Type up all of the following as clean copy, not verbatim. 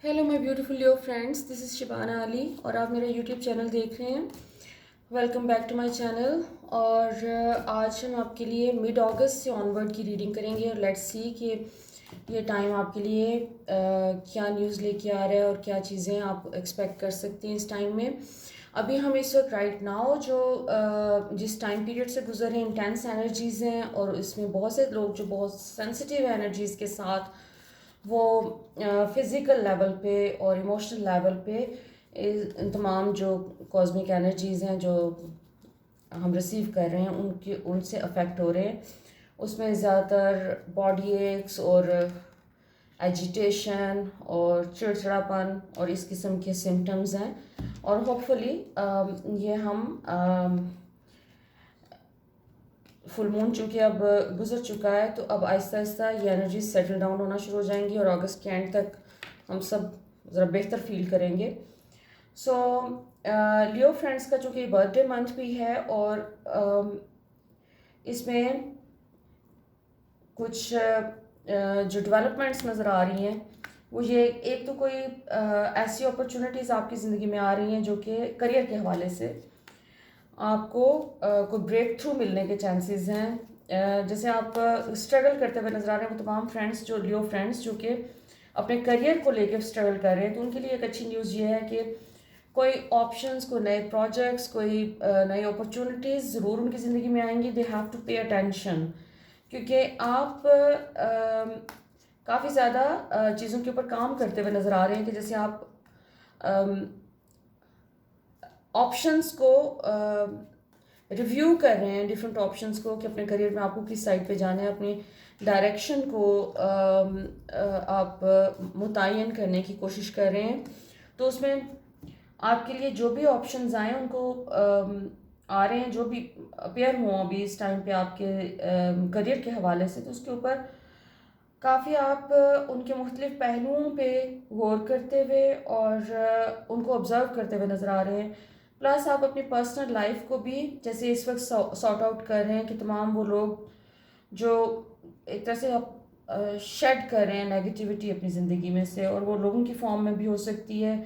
Hello my beautiful Leo friends, this is Shibana Ali और आप मेरा यूट्यूब चैनल देख रहे हैं। Welcome back to my channel. और आज हम आपके लिए मिड अगस्त से ऑनवर्ड की रीडिंग करेंगे और लेट्स सी कि ये टाइम आपके लिए क्या न्यूज़ लेके आ रहा है और क्या चीज़ें आप एक्सपेक्ट कर सकते हैं इस टाइम में। अभी हम इस वक्त राइट नाउ जो जिस टाइम पीरियड से गुजर रहे हैं, इंटेंस एनर्जीज़ हैं और इसमें बहुत से लोग जो बहुत सेंसिटिव एनर्जीज़ के साथ वो फिज़िकल लेवल पे और इमोशनल लेवल पे इन तमाम जो कॉस्मिक एनर्जीज़ हैं जो हम रिसीव कर रहे हैं उनके उनसे अफेक्ट हो रहे हैं। उसमें ज़्यादातर बॉडी एक्स और एजिटेशन और चिड़चिड़ापन और इस किस्म के सिम्टम्स हैं। और होपफुली ये हम फुल मून चूँकि अब गुजर चुका है तो अब आहिस्ता आहिस्ता ये एनर्जी सेटल डाउन होना शुरू हो जाएंगी और अगस्त के एंड तक हम सब ज़रा बेहतर फील करेंगे। सो लियो फ्रेंड्स का चूँकि बर्थडे मंथ भी है और इसमें कुछ जो डेवलपमेंट्स नज़र आ रही हैं वो ये एक तो कोई ऐसी अपॉर्चुनिटीज़ आपकी ज़िंदगी में आ रही हैं जो कि करियर के हवाले से आपको कोई ब्रेक थ्रू मिलने के चांसेस हैं। जैसे आप स्ट्रगल करते हुए नज़र आ रहे हैं वो तमाम फ्रेंड्स जो लियो फ्रेंड्स जो कि अपने करियर को लेकर स्ट्रगल कर रहे हैं तो उनके लिए एक अच्छी न्यूज़ ये है कि कोई ऑप्शंस, कोई नए प्रोजेक्ट्स, कोई नई अपॉर्चुनिटीज़ ज़रूर उनकी ज़िंदगी में आएंगी। They have to pay attention क्योंकि आप काफ़ी ज़्यादा चीज़ों के ऊपर काम करते हुए नज़र आ रहे हैं कि जैसे आप ऑप्शंस को रिव्यू कर रहे हैं, डिफरेंट ऑप्शंस को कि अपने करियर में आपको किस साइड पे जाना है, अपनी डायरेक्शन को आप मुतय्यन करने की कोशिश कर रहे हैं। तो उसमें आपके लिए जो भी ऑप्शंस आए उनको आ रहे हैं, जो भी अपेयर हों अभी इस टाइम पे आपके करियर के हवाले से, तो उसके ऊपर काफ़ी आप उनके मुख्तलिफ पहलुओं पे गौर करते हुए और उनको ऑब्ज़र्व करते हुए नज़र आ रहे हैं। प्लस आप अपनी पर्सनल लाइफ को भी जैसे इस वक्त सॉर्ट आउट कर रहे हैं कि तमाम वो लोग जो एक तरह से आप शेड कर रहे हैं नेगेटिविटी अपनी ज़िंदगी में से, और वो लोगों की फॉर्म में भी हो सकती है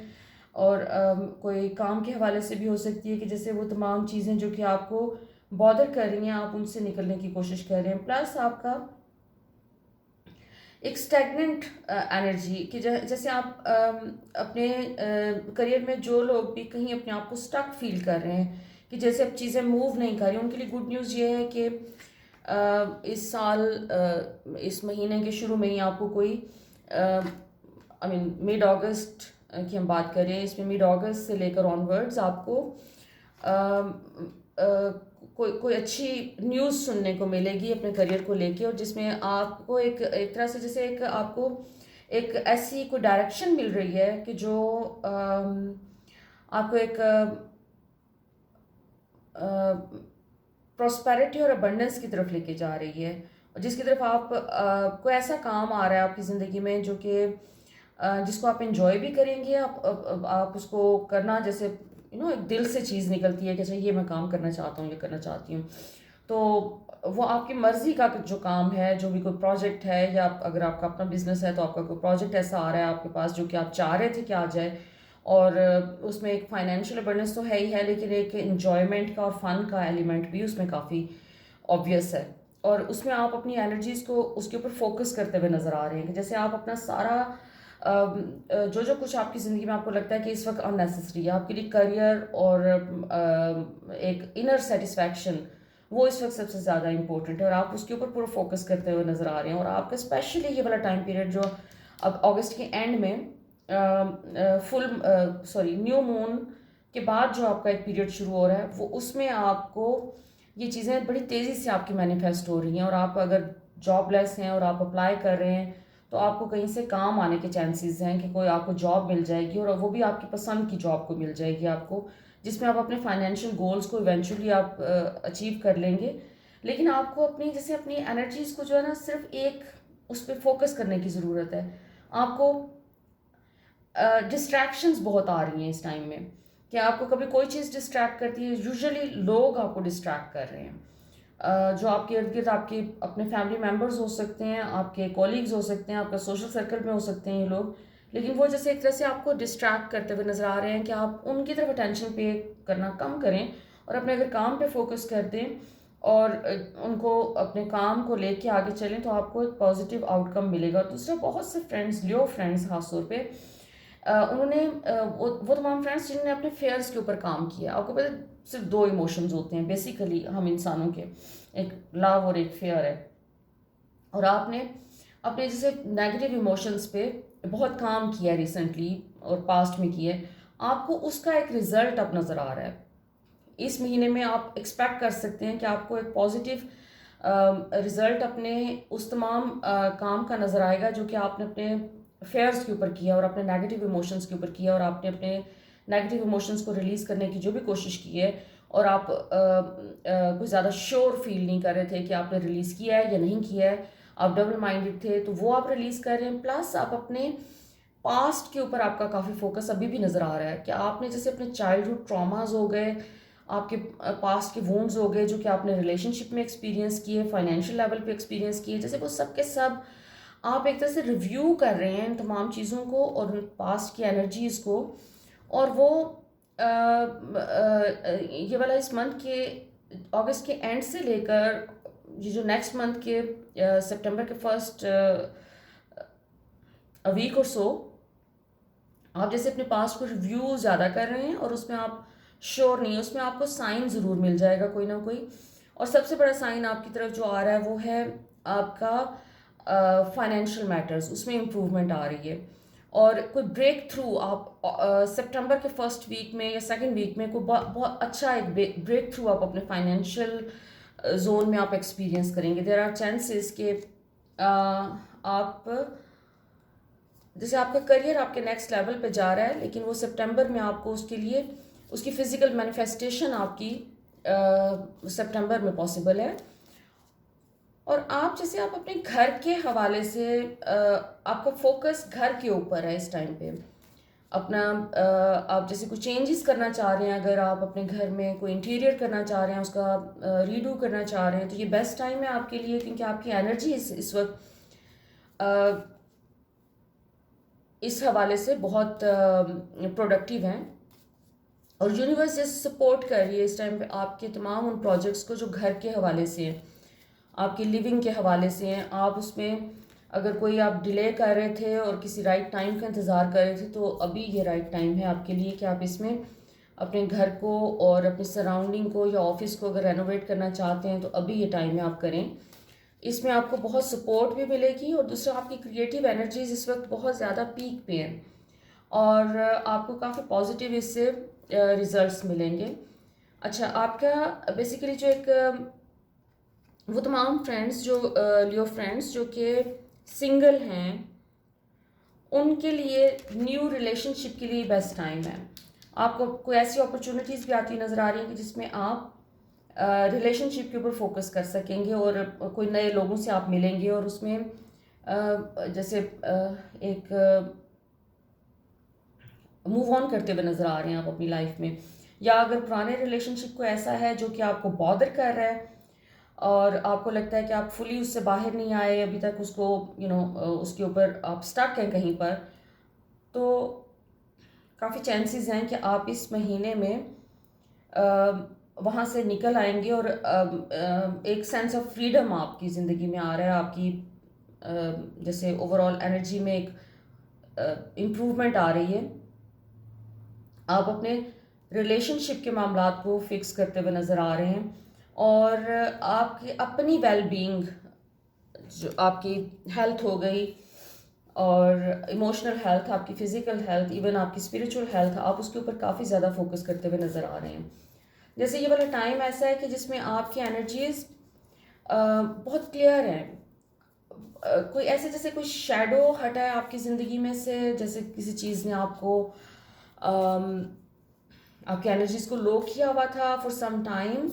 और कोई काम के हवाले से भी हो सकती है कि जैसे वो तमाम चीज़ें जो कि आपको बॉदर कर रही हैं आप उनसे निकलने की कोशिश कर रहे हैं। प्लस आपका एक स्टैगनेंट एनर्जी कि जैसे आप अपने करियर में जो लोग भी कहीं अपने आप को स्टक फील कर रहे हैं कि जैसे अब चीज़ें मूव नहीं कर रही, उनके लिए गुड न्यूज़ ये है कि इस साल इस महीने के शुरू में ही आपको कोई आई मीन मिड अगस्त की हम बात करें, इसमें मिड अगस्त से लेकर ऑनवर्ड्स आपको कोई कोई अच्छी न्यूज़ सुनने को मिलेगी अपने करियर को लेके, और जिसमें आपको एक तरह से जैसे एक आपको एक ऐसी कोई डायरेक्शन मिल रही है कि जो आपको एक प्रॉस्पेरिटी और अबंडेंस की तरफ लेके जा रही है, और जिसकी तरफ आप कोई ऐसा काम आ रहा है आपकी ज़िंदगी में जो कि जिसको आप इंजॉय भी करेंगे। आप उसको करना जैसे एक दिल से चीज़ निकलती है कि अच्छा ये मैं काम करना चाहता हूँ, ये करना चाहती हूँ, तो वो आपकी मर्ज़ी का जो काम है, जो भी कोई प्रोजेक्ट है, या अगर आपका अपना बिजनेस है तो आपका कोई प्रोजेक्ट ऐसा आ रहा है आपके पास जो कि आप चाह रहे थे कि आ जाए, और उसमें एक फाइनेंशियल अबंडेंस तो है ही है, लेकिन एक इंजॉयमेंट का और फन का एलिमेंट भी उसमें काफ़ी ऑब्वियस है। और उसमें आप अपनी एनर्जीज़ को उसके ऊपर फोकस करते हुए नज़र आ रहे हैं कि जैसे आप अपना सारा जो जो कुछ आपकी ज़िंदगी में आपको लगता है कि इस वक्त अननेसेसरी है आपके लिए, करियर और एक इनर सेटिस्फैक्शन, वो इस वक्त सबसे ज़्यादा इंपॉर्टेंट है और आप उसके ऊपर पूरा फोकस करते हुए नज़र आ रहे हैं। और आपका स्पेशली ये वाला टाइम पीरियड जो अब अगस्त के एंड में न्यू मून के बाद जो आपका एक पीरियड शुरू हो रहा है, वो उसमें आपको ये चीज़ें बड़ी तेज़ी से आपकी मैनिफेस्ट हो रही हैं। और आप अगर जॉबलेस हैं और आप अप्लाई कर रहे हैं तो आपको कहीं से काम आने के चांसेस हैं कि कोई आपको जॉब मिल जाएगी, और वो भी आपकी पसंद की जॉब को मिल जाएगी आपको, जिसमें आप अपने फाइनेंशियल गोल्स को इवेंचुअली आप अचीव कर लेंगे। लेकिन आपको अपनी जैसे अपनी एनर्जीज़ को जो है ना सिर्फ एक उस पर फोकस करने की ज़रूरत है। आपको डिस्ट्रैक्शंस बहुत आ रही हैं इस टाइम में कि आपको कभी कोई चीज़ डिस्ट्रैक्ट करती है, यूजुअली लोग आपको डिस्ट्रैक्ट कर रहे हैं। जो आपके इर्द गिर्द आपके अपने फैमिली मेम्बर्स हो सकते हैं, आपके कॉलीग्स हो सकते हैं, आपका सोशल सर्कल में हो सकते हैं ये लोग, लेकिन वो जैसे एक तरह से आपको डिस्ट्रैक्ट करते हुए नज़र आ रहे हैं कि आप उनकी तरफ अटेंशन पे करना कम करें और अपने अगर काम पे फोकस कर दें और उनको अपने काम को लेके आगे चलें तो आपको एक पॉजिटिव आउटकम मिलेगा। दूसरा, बहुत से फ्रेंड्स, लियो फ्रेंड्स खास तौर पे, उन्होंने वो तमाम फ्रेंड्स जिन्होंने अपने फेयर्स के ऊपर काम किया। आपको पता है, सिर्फ दो इमोशंस होते हैं बेसिकली हम इंसानों के, एक लव और एक फेयर है। और आपने अपने जैसे नेगेटिव इमोशंस पे बहुत काम किया रिसेंटली और पास्ट में किया है, आपको उसका एक रिजल्ट अब नज़र आ रहा है। इस महीने में आप एक्सपेक्ट कर सकते हैं कि आपको एक पॉजिटिव रिजल्ट अपने उस तमाम काम का नज़र आएगा जो कि आपने अपने फेयर्स के ऊपर किया और अपने नेगेटिव इमोशंस के ऊपर किया, और आपने अपने नेगेटिव इमोशंस को रिलीज़ करने की जो भी कोशिश की है और आप कुछ ज़्यादा श्योर फील नहीं कर रहे थे कि आपने रिलीज़ किया है या नहीं किया है, आप डबल माइंडेड थे, तो वो आप रिलीज़ कर रहे हैं। प्लस आप अपने पास्ट के ऊपर आपका काफ़ी फोकस अभी भी नज़र आ रहा है कि आपने जैसे अपने चाइल्डहुड ट्रॉमास हो गए, आपके पास्ट के वूंड्स हो गए जो कि आपने रिलेशनशिप में एक्सपीरियंस किए, फाइनेंशियल लेवल पे एक्सपीरियंस किए, जैसे वो सब के सब आप एक तरह से रिव्यू कर रहे हैं इन तमाम चीज़ों को और पास्ट की एनर्जीज़ को। और वो ये वाला इस मंथ के अगस्त के एंड से लेकर ये जो नेक्स्ट मंथ के सितंबर के फर्स्ट वीक और सो, आप जैसे अपने पास्ट को रिव्यू ज़्यादा कर रहे हैं और उसमें आप श्योर नहीं है, उसमें आपको साइन ज़रूर मिल जाएगा कोई ना कोई। और सबसे बड़ा साइन आपकी तरफ जो आ रहा है वो है आपका फाइनेंशियल मैटर्स, उसमें इम्प्रूवमेंट आ रही है। और कोई ब्रेक थ्रू आप सितंबर के फर्स्ट वीक में या सेकंड वीक में कोई बहुत अच्छा एक ब्रेक थ्रू आप अपने फाइनेंशियल जोन में आप एक्सपीरियंस करेंगे। देयर आर चांसेस कि आप जैसे आपका करियर आपके नेक्स्ट लेवल पे जा रहा है, लेकिन वो सितंबर में आपको उसके लिए उसकी फिजिकल मैनिफेस्टेशन आपकी सितंबर में पॉसिबल है। और आप जैसे आप अपने घर के हवाले से आपका फोकस घर के ऊपर है इस टाइम पे। अपना आप जैसे कुछ चेंजेस करना चाह रहे हैं, अगर आप अपने घर में कोई इंटीरियर करना चाह रहे हैं, उसका रीडू करना चाह रहे हैं, तो ये बेस्ट टाइम है आपके लिए, क्योंकि आपकी एनर्जी इस वक्त इस हवाले से बहुत प्रोडक्टिव हैं। और यूनिवर्स जैसे सपोर्ट कर रही है इस टाइम पे आपके तमाम उन प्रोजेक्ट्स को जो घर के हवाले से हैं, आपकी लिविंग के हवाले से हैं। आप उसमें अगर कोई आप डिले कर रहे थे और किसी राइट टाइम का इंतज़ार कर रहे थे, तो अभी ये राइट टाइम है आपके लिए कि आप इसमें अपने घर को और अपनी सराउंडिंग को या ऑफिस को अगर रेनोवेट करना चाहते हैं तो अभी ये टाइम है आप करें। इसमें आपको बहुत सपोर्ट भी मिलेगी और दूसरा आपकी क्रिएटिव एनर्जीज इस वक्त बहुत ज़्यादा पीक पे हैं और आपको काफ़ी पॉजिटिव इससे रिजल्ट्स मिलेंगे। अच्छा, आपका बेसिकली जो एक वो तमाम फ्रेंड्स जो लियो फ्रेंड्स जो कि सिंगल हैं, उनके लिए न्यू रिलेशनशिप के लिए बेस्ट टाइम है। आपको कोई ऐसी अपॉर्चुनिटीज़ भी आती नज़र आ रही हैं कि जिसमें आप रिलेशनशिप के ऊपर फोकस कर सकेंगे और कोई नए लोगों से आप मिलेंगे और उसमें जैसे एक मूव ऑन करते हुए नज़र आ रहे हैं आप अपनी लाइफ में। या अगर पुराने रिलेशनशिप को ऐसा है जो कि आपको बॉदर कर रहा है और आपको लगता है कि आप फुली उससे बाहर नहीं आए अभी तक, उसको उसके ऊपर आप स्टक हैं कहीं पर, तो काफ़ी चांसेस हैं कि आप इस महीने में वहाँ से निकल आएंगे और एक सेंस ऑफ फ्रीडम आपकी ज़िंदगी में आ रहा है। आपकी जैसे ओवरऑल एनर्जी में एक इम्प्रूवमेंट आ रही है। आप अपने रिलेशनशिप के मामलात को फिक्स करते हुए नज़र आ रहे हैं और आपकी अपनी वेलबींग, जो आपकी हेल्थ हो गई और इमोशनल हेल्थ, आपकी फ़िज़िकल हेल्थ, इवन आपकी स्पिरिचुअल हेल्थ, आप उसके ऊपर काफ़ी ज़्यादा फोकस करते हुए नज़र आ रहे हैं। जैसे ये वाला टाइम ऐसा है कि जिसमें आपकी एनर्जीज़ बहुत क्लियर हैं। कोई ऐसे जैसे कोई शैडो हटा है आपकी ज़िंदगी में से, जैसे किसी चीज़ ने आपको आपकी एनर्जीज़ को लो किया हुआ था फॉर सम टाइम,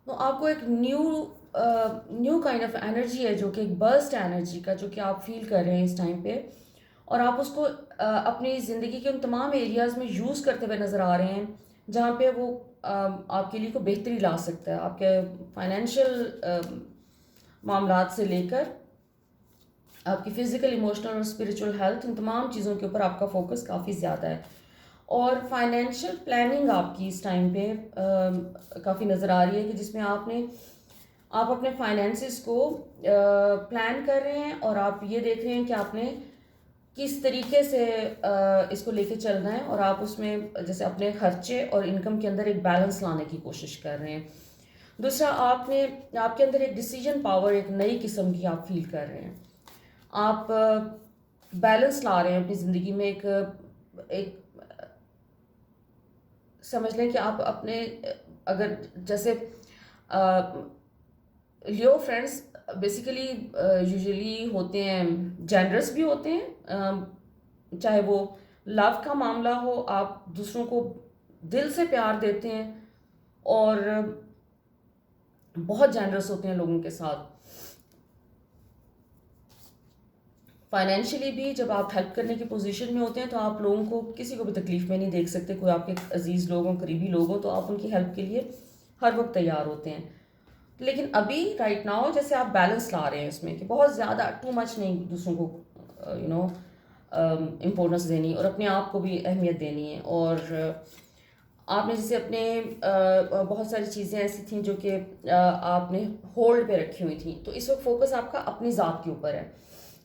तो आपको एक न्यू काइंड ऑफ एनर्जी है जो कि एक बर्स्ट एनर्जी का जो कि आप फील कर रहे हैं इस टाइम पे, और आप उसको अपनी ज़िंदगी के उन तमाम एरियाज़ में यूज़ करते हुए नज़र आ रहे हैं जहाँ पे वो आपके लिए को बेहतरी ला सकता है, आपके फाइनेंशियल मामलात से लेकर आपकी फ़िज़िकल, इमोशनल और स्पिरिचुअल हेल्थ, इन तमाम चीज़ों के ऊपर आपका फोकस काफ़ी ज़्यादा है। और फाइनेंशियल प्लानिंग आपकी इस टाइम पे काफ़ी नज़र आ रही है कि जिसमें आप अपने फाइनेंसिस को प्लान कर रहे हैं और आप ये देख रहे हैं कि आपने किस तरीके से इसको लेके चलना है, और आप उसमें जैसे अपने खर्चे और इनकम के अंदर एक बैलेंस लाने की कोशिश कर रहे हैं। दूसरा, आपके अंदर एक डिसीजन पावर एक नई किस्म की आप फील कर रहे हैं। आप बैलेंस ला रहे हैं अपनी ज़िंदगी में, एक समझ लें कि आप अपने अगर जैसे लियो फ्रेंड्स बेसिकली यूजुअली होते हैं, जेनरस भी होते हैं, चाहे वो लव का मामला हो, आप दूसरों को दिल से प्यार देते हैं और बहुत जेनरस होते हैं लोगों के साथ। फाइनेंशियली भी जब आप हेल्प करने की पोजीशन में होते हैं तो आप लोगों को, किसी को भी तकलीफ़ में नहीं देख सकते। कोई आपके अजीज़ लोग हों, करीबी लोग हों, तो आप उनकी हेल्प के लिए हर वक्त तैयार होते हैं। लेकिन अभी राइट नाउ जैसे आप बैलेंस ला रहे हैं इसमें कि बहुत ज़्यादा टू मच नहीं दूसरों को इम्पोर्टेंस देनी, और अपने आप को भी अहमियत देनी है। और आपने जैसे अपने बहुत सारी चीज़ें ऐसी थी जो कि आपने होल्ड पे रखी हुई थी, तो इस वक्त फोकस आपका अपनी ज़ात के ऊपर है।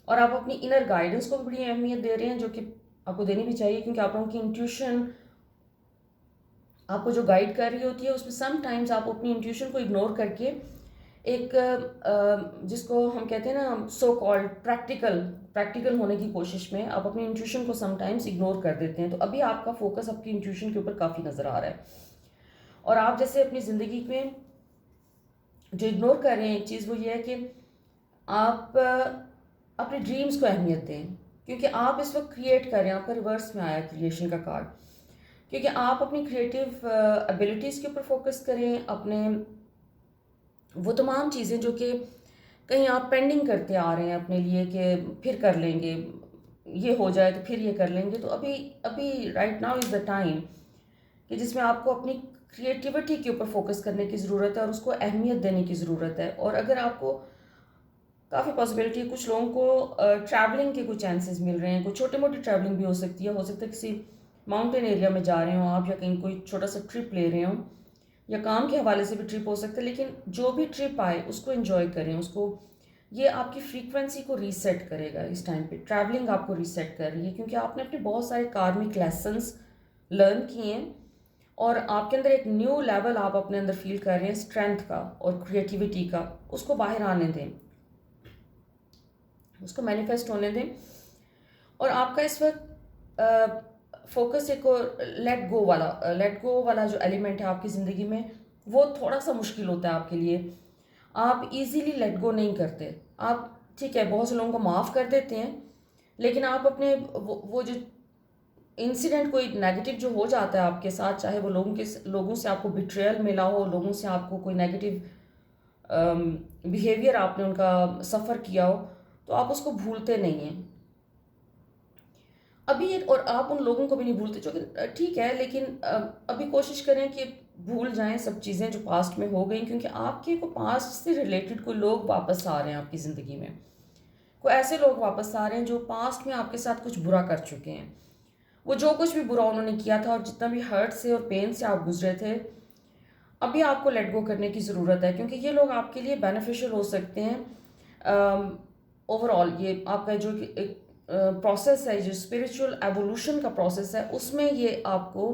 और आप अपनी इनर गाइडेंस को भी बड़ी अहमियत दे रहे हैं, जो कि आपको देनी भी चाहिए, क्योंकि आप लोगों की इंट्यूशन आपको जो गाइड कर रही होती है, उसमें सम टाइम्स आप अपनी इंट्यूशन को इग्नोर करके एक जिसको हम कहते हैं ना सो कॉल्ड प्रैक्टिकल होने की कोशिश में आप अपनी इंट्यूशन को समटाइम्स इग्नोर कर देते हैं। तो अभी आपका फोकस आपकी इंट्यूशन के ऊपर काफ़ी नज़र आ रहा है। और आप जैसे अपनी ज़िंदगी में जो इग्नोर कर रहे हैं एक चीज़, वो ये है कि आप अपने ड्रीम्स को अहमियत दें, क्योंकि आप इस वक्त क्रिएट कर रहे हैं। आपका रिवर्स में आया क्रिएशन का कार्ड, क्योंकि आप अपनी क्रिएटिव एबिलिटीज़ के ऊपर फोकस करें। अपने वो तमाम चीज़ें जो कि कहीं आप पेंडिंग करते आ रहे हैं अपने लिए कि फिर कर लेंगे, ये हो जाए तो फिर ये कर लेंगे, तो अभी अभी right now is the time कि जिसमें आपको अपनी क्रिएटिविटी के ऊपर फोकस करने की ज़रूरत है और उसको अहमियत देने की ज़रूरत है। और अगर आपको काफ़ी पॉसिबिलिटी है, कुछ लोगों को ट्रैवलिंग के कुछ चांसेस मिल रहे हैं, कुछ छोटी मोटी ट्रैवलिंग भी हो सकता है किसी माउंटेन एरिया में जा रहे हो आप, या कहीं कोई छोटा सा ट्रिप ले रहे हो, या काम के हवाले से भी ट्रिप हो सकता है। लेकिन जो भी ट्रिप आए उसको एंजॉय करें, उसको, ये आपकी फ्रीक्वेंसी को रीसेट करेगा। इस टाइम पे ट्रैवलिंग आपको रीसेट कर रही है, क्योंकि आपने अपने बहुत सारे कार्मिक लेसन्स लर्न किए हैं और आपके अंदर एक न्यू लेवल आप अपने अंदर फील कर रहे हैं स्ट्रेंथ का और क्रिएटिविटी का। उसको बाहर आने दें, उसको मैनिफेस्ट होने दें। और आपका इस वक्त फोकस एक और लेट गो वाला जो एलिमेंट है आपकी ज़िंदगी में, वो थोड़ा सा मुश्किल होता है आपके लिए। आप इजीली लेट गो नहीं करते। आप ठीक है, बहुत से लोगों को माफ़ कर देते हैं, लेकिन आप अपने वो जो इंसिडेंट कोई नेगेटिव जो हो जाता है आपके साथ, चाहे वो लोगों से आपको बिट्रेयल मिला हो, लोगों से आपको कोई नेगेटिव बिहेवियर आपने उनका सफ़र किया हो, तो आप उसको भूलते नहीं हैं अभी। और आप उन लोगों को भी नहीं भूलते, जो कि ठीक है, लेकिन अभी कोशिश करें कि भूल जाएं सब चीज़ें जो पास्ट में हो गई, क्योंकि आपके को पास्ट से रिलेटेड कोई लोग वापस आ रहे हैं आपकी ज़िंदगी में। कोई ऐसे लोग वापस आ रहे हैं जो पास्ट में आपके साथ कुछ बुरा कर चुके हैं। वो जो कुछ भी बुरा उन्होंने किया था और जितना भी हर्ट से और पेन से आप गुजरे थे, अभी आपको लेट गो करने की ज़रूरत है, क्योंकि ये लोग आपके लिए बेनिफिशियल हो सकते हैं। ओवरऑल ये आपका जो एक प्रोसेस है, जो स्पिरिचुअल एवोल्यूशन का प्रोसेस है, उसमें ये आपको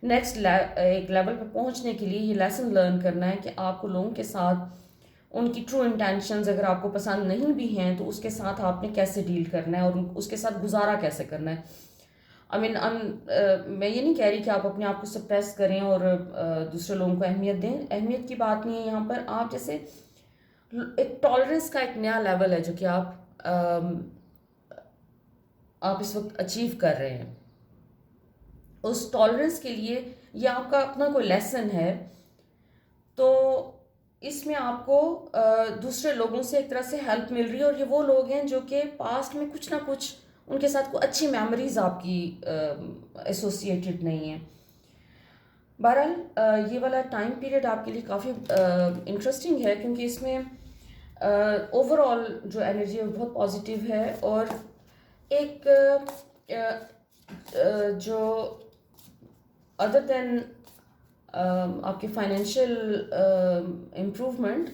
नेक्स्ट एक लेवल पे पहुंचने के लिए ये लेसन लर्न करना है कि आपको लोगों के साथ उनकी ट्रू इंटेंशंस अगर आपको पसंद नहीं भी हैं तो उसके साथ आपने कैसे डील करना है और उसके साथ गुजारा कैसे करना है। आई मीन मैं ये नहीं कह रही कि आप अपने आप को सप्रेस करें और दूसरे लोगों को अहमियत दें। अहमियत की बात नहीं है यहाँ पर। आप जैसे एक टॉलरेंस का एक नया लेवल है जो कि आप इस वक्त अचीव कर रहे हैं। उस टॉलरेंस के लिए ये आपका अपना कोई लेसन है, तो इसमें आपको दूसरे लोगों से एक तरह से हेल्प मिल रही है, और ये वो लोग हैं जो कि पास्ट में कुछ ना कुछ उनके साथ कोई अच्छी मेमोरीज आपकी एसोसिएटेड नहीं है। बहरहाल ये वाला टाइम पीरियड आपके लिए काफ़ी इंटरेस्टिंग है, क्योंकि इसमें ओवरऑल जो एनर्जी है वो बहुत पॉजिटिव है। और एक जो अदर देन आपके फाइनेंशियल इम्प्रूवमेंट,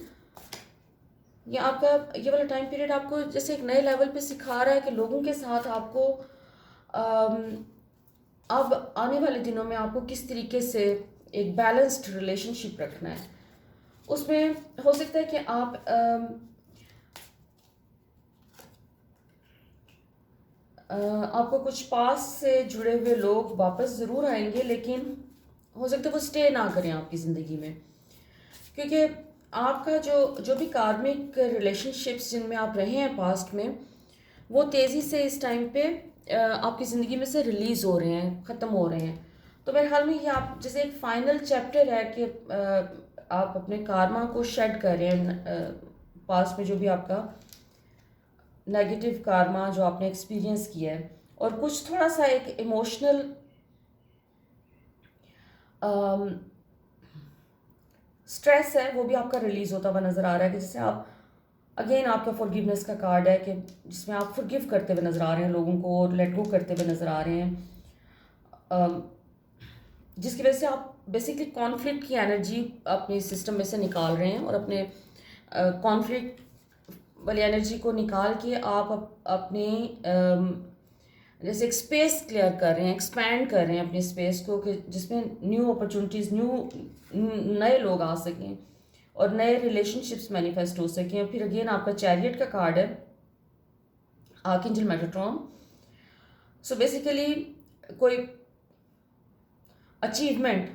ये आपका ये वाला टाइम पीरियड आपको जैसे एक नए लेवल पे सिखा रहा है कि लोगों के साथ आपको अब आने वाले दिनों में आपको किस तरीके से एक बैलेंस्ड रिलेशनशिप रखना है। उसमें हो सकता है कि आप आपको कुछ पास से जुड़े हुए लोग वापस ज़रूर आएंगे, लेकिन हो सकता है वो स्टे ना करें आपकी ज़िंदगी में, क्योंकि आपका जो जो भी कार्मिक रिलेशनशिप्स जिनमें आप रहे हैं पास्ट में, वो तेज़ी से इस टाइम पे आपकी ज़िंदगी में से रिलीज़ हो रहे हैं, ख़त्म हो रहे हैं। तो मेरे ख्याल में ये आप जैसे एक फाइनल चैप्टर है कि आप अपने कार्मा को शेड कर रहे हैं, पास्ट में जो भी आपका नेगेटिव कार्मा जो आपने एक्सपीरियंस किया है, और कुछ थोड़ा सा एक इमोशनल स्ट्रेस है वो भी आपका रिलीज़ होता हुआ नज़र आ रहा है, कि जैसे आप अगेन आपका फॉरगिवनेस का कार्ड है कि जिसमें आप फॉरगिव करते हुए नज़र आ रहे हैं लोगों को, और लेट गो करते हुए नज़र आ रहे हैं, जिसकी वजह से आप बेसिकली कॉन्फ्लिक्ट की एनर्जी अपने सिस्टम में से निकाल रहे हैं, और अपने कॉन्फ्लिक्ट वाली एनर्जी को निकाल के आप अपने जैसे एक स्पेस क्लियर कर रहे हैं, एक्सपैंड कर रहे हैं अपने स्पेस को, कि जिसमें न्यू अपॉर्चुनिटीज़, नए लोग आ सकें और नए रिलेशनशिप्स मैनिफेस्ट हो सकें। फिर अगेन आपका चैरियट का कार्ड है, आर्कएंजल मेटाट्रॉन। सो बेसिकली कोई अचीवमेंट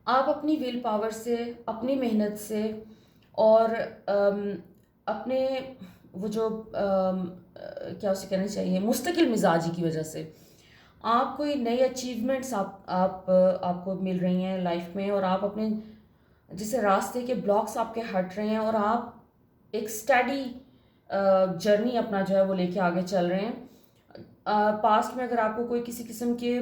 आप अपनी विल पावर से, अपनी मेहनत से, और अपने वो जो क्या उसे कहना चाहिए, मुस्तकिल मिजाजी की वजह से आप कोई नई अचीवमेंट्स आपको मिल रही हैं लाइफ में, और आप अपने जिसे रास्ते के ब्लॉक्स आपके हट रहे हैं, और आप एक स्टडी जर्नी अपना जो है वो लेके आगे चल रहे हैं। पास्ट में अगर आपको कोई किसी किस्म के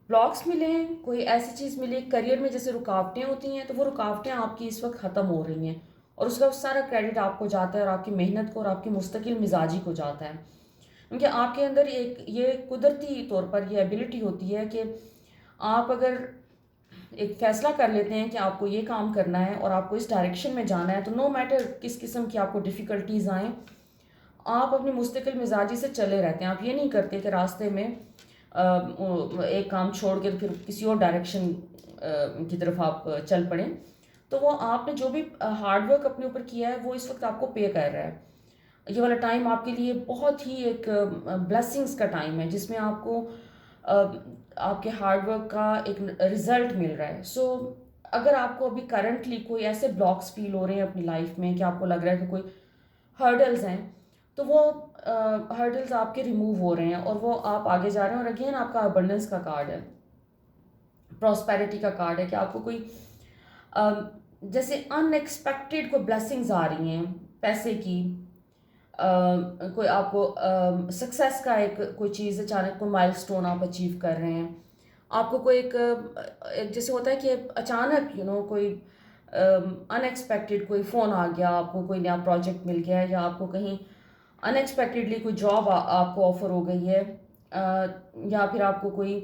ब्लॉक्स मिले हैं, कोई ऐसी चीज़ मिली करियर में जैसे रुकावटें होती हैं, तो वो रुकावटें आपकी इस वक्त ख़त्म हो रही हैं, और उसका सारा क्रेडिट आपको जाता है, और आपकी मेहनत को और आपकी मुस्तकिल मिजाजी को जाता है। क्योंकि आपके अंदर एक ये कुदरती तौर पर ये एबिलिटी होती है कि आप अगर एक फ़ैसला कर लेते हैं कि आपको ये काम करना है और आपको इस डायरेक्शन में जाना है, तो नो मैटर किस किस्म की आपको डिफ़िकल्टीज़ आएँ, आप अपनी मुस्तकिल मिजाजी से चले रहते हैं। आप ये नहीं करते कि रास्ते में एक काम छोड़ के फिर किसी और डायरेक्शन की तरफ आप चल पड़े। तो वो आपने जो भी हार्डवर्क अपने ऊपर किया है वो इस वक्त आपको पे कर रहा है। ये वाला टाइम आपके लिए बहुत ही एक ब्लेसिंग्स का टाइम है, जिसमें आपको आपके हार्डवर्क का एक रिजल्ट मिल रहा है। सो अगर आपको अभी करंटली कोई ऐसे ब्लॉक्स फील हो रहे हैं अपनी लाइफ में कि आपको लग रहा है कि कोई हर्डल्स हैं, तो वो हर्डल्स आपके रिमूव हो रहे हैं, और वो आप आगे जा रहे हैं। और अगेन आपका अबंडेंस का कार्ड है, प्रॉस्पेरिटी का कार्ड है, कि आपको कोई जैसे अनएक्सपेक्टेड कोई ब्लेसिंग्स आ रही हैं पैसे की, कोई आपको सक्सेस का एक कोई चीज़, अचानक कोई माइलस्टोन आप अचीव कर रहे हैं, आपको कोई एक जैसे होता है कि अचानक कोई अनएक्सपेक्टेड कोई फ़ोन आ गया, आपको कोई नया प्रोजेक्ट मिल गया है, या आपको कहीं अनएक्सपेक्टेडली कोई जॉब आपको ऑफर हो गई है, या फिर आपको कोई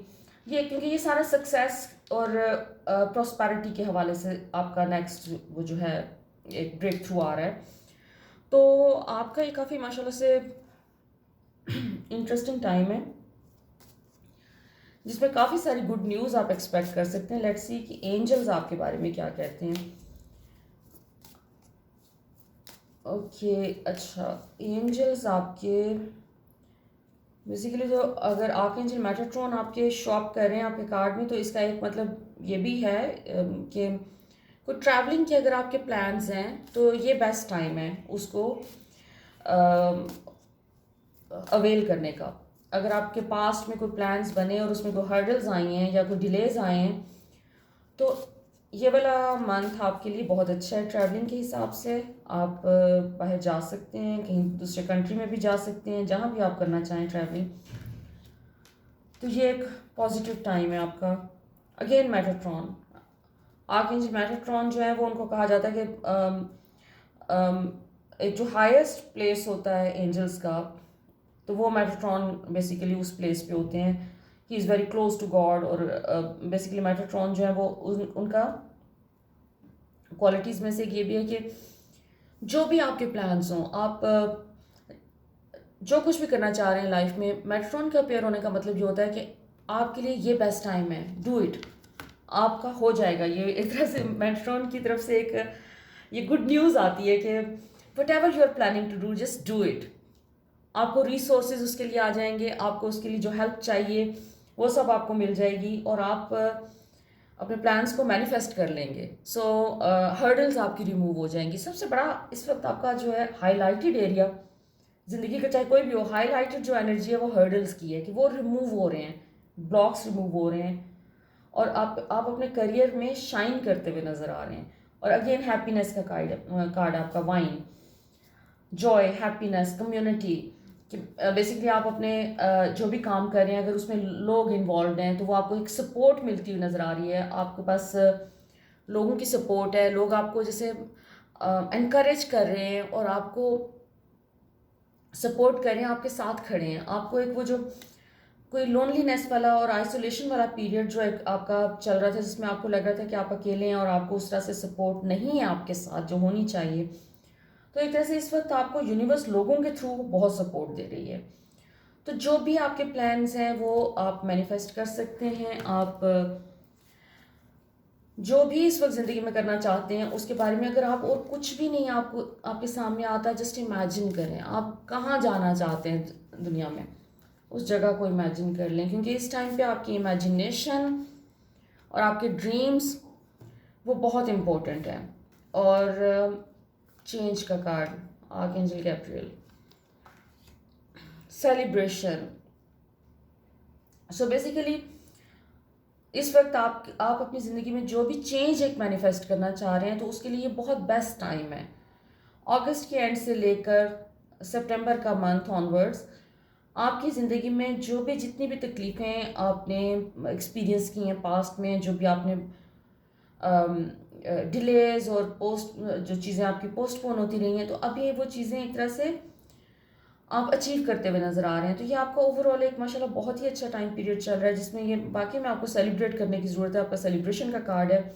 ये, क्योंकि ये सारा सक्सेस और प्रॉस्पेरिटी के हवाले से आपका नेक्स्ट वो जो है एक ब्रेक थ्रू आ रहा है। तो आपका ये काफ़ी माशाल्लाह से इंटरेस्टिंग टाइम है, जिसमें काफ़ी सारी गुड न्यूज़ आप एक्सपेक्ट कर सकते हैं। लेट्स सी कि एंजल्स आपके बारे में क्या कहते हैं। ओके अच्छा, एंजल्स आपके बेसिकली, तो अगर आर्कएंजल मेटाट्रॉन आपके शॉप कर रहे हैं आपके कार्ड में, तो इसका एक मतलब ये भी है कि कोई ट्रैवलिंग के अगर आपके प्लान्स हैं, तो ये बेस्ट टाइम है उसको अवेल करने का। अगर आपके पास्ट में कोई प्लान्स बने और उसमें कोई हर्डल्स आई हैं या कोई डिलेज आए हैं, तो ये वाला मंथ आपके लिए बहुत अच्छा है ट्रैवलिंग के हिसाब से। आप बाहर जा सकते हैं, कहीं दूसरे कंट्री में भी जा सकते हैं, जहाँ भी आप करना चाहें ट्रैवलिंग। तो ये एक पॉजिटिव टाइम है आपका। अगेन मेटाट्रॉन, आर्कएंजल मेटाट्रॉन जो है वो उनको कहा जाता है कि एक जो हाईएस्ट प्लेस होता है एंजल्स का, तो वो मेटाट्रॉन बेसिकली उस प्लेस पे होते हैं। He is very close to God. और बेसिकली मेटाट्रॉन जो है वो उनका क्वालिटीज़ में से ये भी है कि जो भी आपके प्लान्स हों, आप जो कुछ भी करना चाह रहे हैं लाइफ में, मेटाट्रॉन का अपेयर होने का मतलब ये होता है कि आपके लिए ये बेस्ट टाइम है, डू इट, आपका हो जाएगा। ये एक तरह से मेटाट्रॉन की तरफ से एक ये गुड न्यूज़ आती है कि whatever you are planning to do, just do it. आपको रिसोर्सेज उसके लिए आ जाएंगे, आपको उसके लिए जो हेल्प चाहिए वो सब आपको मिल जाएगी, और आप अपने प्लान्स को मैनिफेस्ट कर लेंगे। सो हर्डल्स आपकी रिमूव हो जाएंगी। सबसे बड़ा इस वक्त आपका जो है हाईलाइटेड एरिया ज़िंदगी का, चाहे कोई भी हो, हाईलाइटेड जो एनर्जी है वो हर्डल्स की है, कि वो रिमूव हो रहे हैं, ब्लॉक्स रिमूव हो रहे हैं, और आप अपने करियर में शाइन करते हुए नज़र आ रहे हैं। और अगेन हैप्पीनेस का कार्ड आपका वाइन, जॉय, हैप्पीनेस, कम्युनिटी, कि बेसिकली आप अपने जो भी काम कर रहे हैं, अगर उसमें लोग इन्वॉल्व हैं तो वो आपको एक सपोर्ट मिलती हुई नज़र आ रही है। आपके पास लोगों की सपोर्ट है, लोग आपको जैसे इनकरेज कर रहे हैं और आपको सपोर्ट कर रहे हैं, आपके साथ खड़े हैं। आपको एक वो जो कोई लोनलीनेस वाला और आइसोलेशन वाला पीरियड जो एक आपका चल रहा था, जिसमें आपको लग रहा था कि आप अकेले हैं और आपको उस तरह से सपोर्ट नहीं है आपके साथ जो होनी चाहिए, तो एक तरह से इस वक्त आपको यूनिवर्स लोगों के थ्रू बहुत सपोर्ट दे रही है। तो जो भी आपके प्लान्स हैं वो आप मैनिफेस्ट कर सकते हैं। आप जो भी इस वक्त ज़िंदगी में करना चाहते हैं उसके बारे में, अगर आप और कुछ भी नहीं आपको आपके सामने आता, जस्ट इमेजिन करें आप कहाँ जाना चाहते हैं दुनिया में, उस जगह को इमेजिन कर लें, क्योंकि इस टाइम पे आपकी इमेजिनेशन और आपके ड्रीम्स वो बहुत इम्पोर्टेंट है। और चेंज का card, archangel Gabriel, celebration. So basically इस वक्त आप अपनी ज़िंदगी में जो भी चेंज एक मैनिफेस्ट करना चाह रहे हैं तो उसके लिए बहुत बेस्ट टाइम है। अगस्त के एंड से लेकर सितंबर का मंथ ऑनवर्ड्स आपकी ज़िंदगी में जो भी जितनी भी तकलीफ़ें आपने एक्सपीरियंस की हैं पास्ट में, जो भी आपने डिलेज और जो चीज़ें आपकी पोस्टपोन होती रही हैं, तो अभी वो चीज़ें एक तरह से आप अचीव करते हुए नज़र आ रहे हैं। तो ये आपका ओवरऑल एक माशाल्लाह बहुत ही अच्छा टाइम पीरियड चल रहा है, जिसमें ये बाकी में आपको सेलिब्रेट करने की ज़रूरत है। आपका सेलिब्रेशन का कार्ड है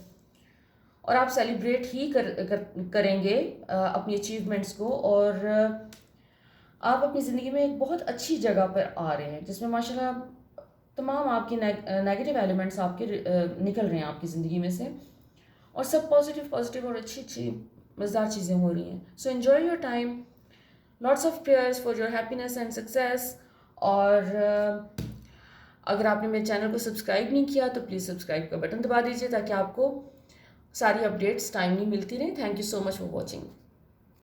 और आप सेलिब्रेट ही करेंगे अपनी अचीवमेंट्स को। और आप अपनी ज़िंदगी में एक बहुत अच्छी जगह पर आ रहे हैं, जिसमें माशाल्लाह तमाम आपके नेगेटिव एलिमेंट्स आपके निकल रहे हैं आपकी ज़िंदगी में से, और सब पॉजिटिव पॉजिटिव और अच्छी अच्छी मज़ेदार चीज़ें हो रही हैं। So enjoy your time, lots of prayers for your happiness and success. और अगर आपने मेरे चैनल को सब्सक्राइब नहीं किया तो प्लीज़ सब्सक्राइब का बटन दबा दीजिए, ताकि आपको सारी अपडेट्स टाइमली मिलती रहें। Thank you so much for watching.